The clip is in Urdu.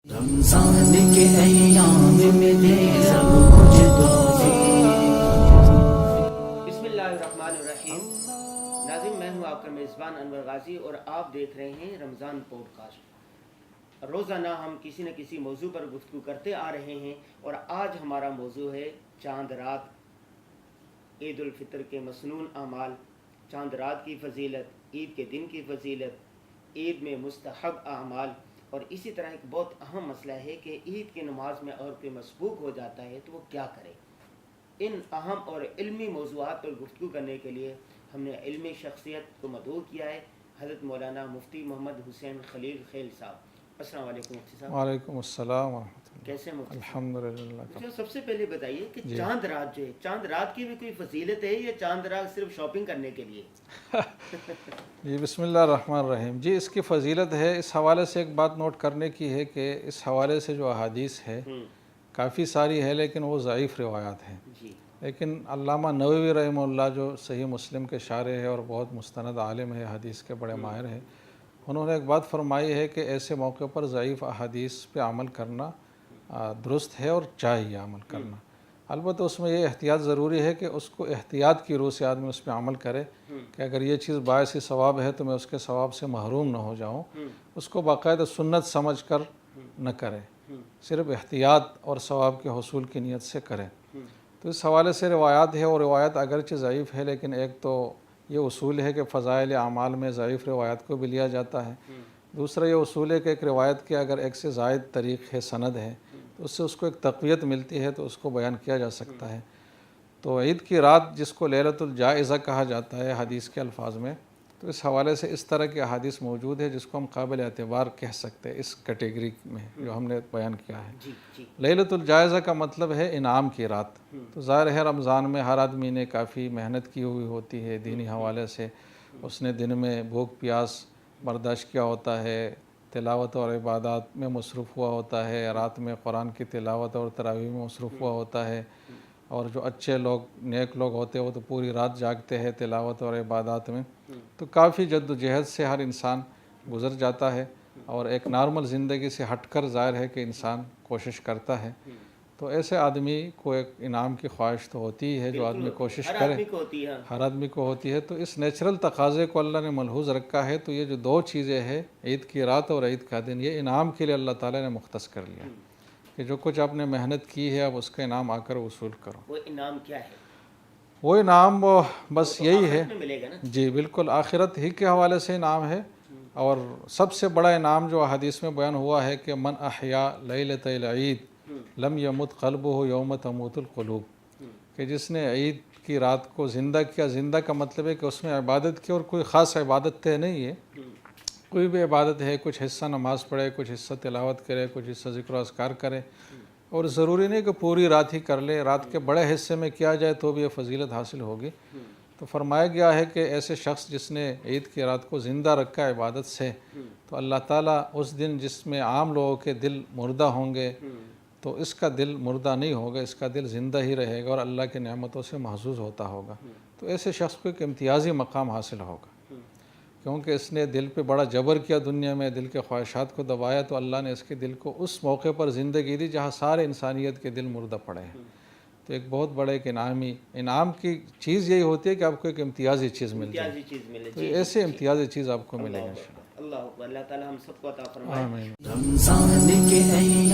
رمضان کے ایام میں دے سب مجھ بسم اللہ الرحمن الرحیم۔ ناظرین، میں ہوں آپ کا میزبان انور غازی اور آپ دیکھ رہے ہیں رمضان پوڈ کاسٹ۔ روزانہ ہم کسی نہ کسی موضوع پر گفتگو کرتے آ رہے ہیں اور آج ہمارا موضوع ہے چاند رات، عید الفطر کے مسنون اعمال، چاند رات کی فضیلت، عید کے دن کی فضیلت، عید میں مستحب اعمال، اور اسی طرح ایک بہت اہم مسئلہ ہے کہ عید کی نماز میں اگر کوئی مسبوق ہو جاتا ہے تو وہ کیا کرے۔ ان اہم اور علمی موضوعات پر گفتگو کرنے کے لیے ہم نے علمی شخصیت کو مدعو کیا ہے، حضرت مولانا مفتی محمد حسین خلیل خیل صاحب۔ السلام علیکم مفتی صاحب۔ وعلیکم السلام ورحمۃ اللہ۔ کیسے ہیں مفتی صاحب؟ الحمدللہ۔ مجھے سب سے پہلے بتائیے کہ چاند رات جو ہے، چاند رات کی بھی کوئی فضیلت ہے یا چاند رات صرف شاپنگ کرنے کے لیے؟ جی بسم اللہ الرحمن الرحیم۔ جی اس کی فضیلت ہے، اس حوالے سے ایک بات نوٹ کرنے کی ہے کہ اس حوالے سے جو احادیث ہے کافی ساری ہے لیکن وہ ضعیف روایات ہیں۔ جی لیکن علامہ نووی رحمہ اللہ جو صحیح مسلم کے شارح ہے اور بہت مستند عالم ہے، حدیث کے بڑے ماہر ہیں، انہوں نے ایک بات فرمائی ہے کہ ایسے موقع پر ضعیف احادیث پہ عمل کرنا درست ہے اور چاہیے عمل کرنا۔ البتہ اس میں یہ احتیاط ضروری ہے کہ اس کو احتیاط کی روح سے آدمی اس پہ عمل کرے کہ اگر یہ چیز باعث ثواب ہے تو میں اس کے ثواب سے محروم نہ ہو جاؤں، اس کو باقاعدہ سنت سمجھ کر نہ کرے، صرف احتیاط اور ثواب کے حصول کی نیت سے کرے۔ تو اس حوالے سے روایات ہے، اور روایت اگرچہ ضعیف ہے لیکن ایک تو یہ اصول ہے کہ فضائل اعمال میں ضعیف روایت کو بھی لیا جاتا ہے۔ دوسرا یہ اصول ہے کہ ایک روایت کے اگر ایک سے زائد طریق ہے، سند ہے، تو اس سے اس کو ایک تقویت ملتی ہے تو اس کو بیان کیا جا سکتا ہے۔ تو عید کی رات جس کو لیلۃ الجائزہ کہا جاتا ہے حدیث کے الفاظ میں، تو اس حوالے سے اس طرح کی احادیث موجود ہے جس کو ہم قابل اعتبار کہہ سکتے ہیں اس کیٹیگری میں جو ہم نے بیان کیا ہے۔ جی جی لیلۃ الجائزہ کا مطلب ہے انعام کی رات۔ تو ظاہر ہے رمضان میں ہر آدمی نے کافی محنت کی ہوئی ہوتی ہے دینی حوالے سے، اس نے دن میں بھوک پیاس برداشت کیا ہوتا ہے، تلاوت اور عبادات میں مصروف ہوا ہوتا ہے، رات میں قرآن کی تلاوت اور تراویح میں مصروف ہوا ہوتا ہے، اور جو اچھے لوگ نیک لوگ ہوتے ہیں وہ تو پوری رات جاگتے ہیں تلاوت اور عبادات میں۔ تو کافی جد و جہد سے ہر انسان گزر جاتا ہے، اور ایک نارمل زندگی سے ہٹ کر ظاہر ہے کہ انسان کوشش کرتا ہے۔ تو ایسے آدمی کو ایک انعام کی خواہش تو ہوتی ہی ہے، جو آدمی کوشش ہر کرے، آدمی کو ہوتی ہے۔ ہر آدمی کو ہوتی ہے۔ تو اس نیچرل تقاضے کو اللہ نے ملحوظ رکھا ہے۔ تو یہ جو دو چیزیں ہیں، عید کی رات اور عید کا دن، یہ انعام کے لیے اللہ تعالیٰ نے مختص کر لیا کہ جو کچھ آپ نے محنت کی ہے اب اس کا انعام آ کر وصول کرو۔ وہ انعام کیا ہے؟ وہ انعام بس تو یہی ہے، آخرت میں ملے گا نا؟ جی بالکل آخرت ہی کے حوالے سے انعام ہے، اور سب سے بڑا انعام جو حدیث میں بیان ہوا ہے کہ من احیا لیلۃ العید لم یمت قلبہ یوم تموت القلوب، کہ جس نے عید کی رات کو زندہ کیا، زندہ کا مطلب ہے کہ اس میں عبادت کی، اور کوئی خاص عبادت طے نہیں ہے، کوئی بھی عبادت ہے، کچھ حصہ نماز پڑھے، کچھ حصہ تلاوت کرے، کچھ حصہ ذکر و اذکار کرے، اور ضروری نہیں کہ پوری رات ہی کر لے، رات کے بڑے حصے میں کیا جائے تو بھی یہ فضیلت حاصل ہوگی۔ تو فرمایا گیا ہے کہ ایسے شخص جس نے عید کی رات کو زندہ رکھا عبادت سے، تو اللہ تعالیٰ اس دن جس میں عام لوگوں کے دل مردہ ہوں گے تو اس کا دل مردہ نہیں ہوگا، اس کا دل زندہ ہی رہے گا اور اللہ کی نعمتوں سے محظوظ ہوتا ہوگا۔ تو ایسے شخص کو ایک امتیازی مقام حاصل ہوگا، کیونکہ اس نے دل پہ بڑا جبر کیا، دنیا میں دل کے خواہشات کو دبایا، تو اللہ نے اس کے دل کو اس موقع پر زندگی دی جہاں سارے انسانیت کے دل مردہ پڑے ہیں۔ تو ایک بہت بڑے ایک انعام کی چیز یہی ہوتی ہے کہ آپ کو ایک امتیازی چیز مل جائے، امتیازی چیز ملے۔ تو ایسے امتیازی چیز آپ کو ملے گا۔ اللہ اکبر، اللہ تعالیٰ ہم سب کو عطا فرمائے۔ آمین۔ رمضان کے ایام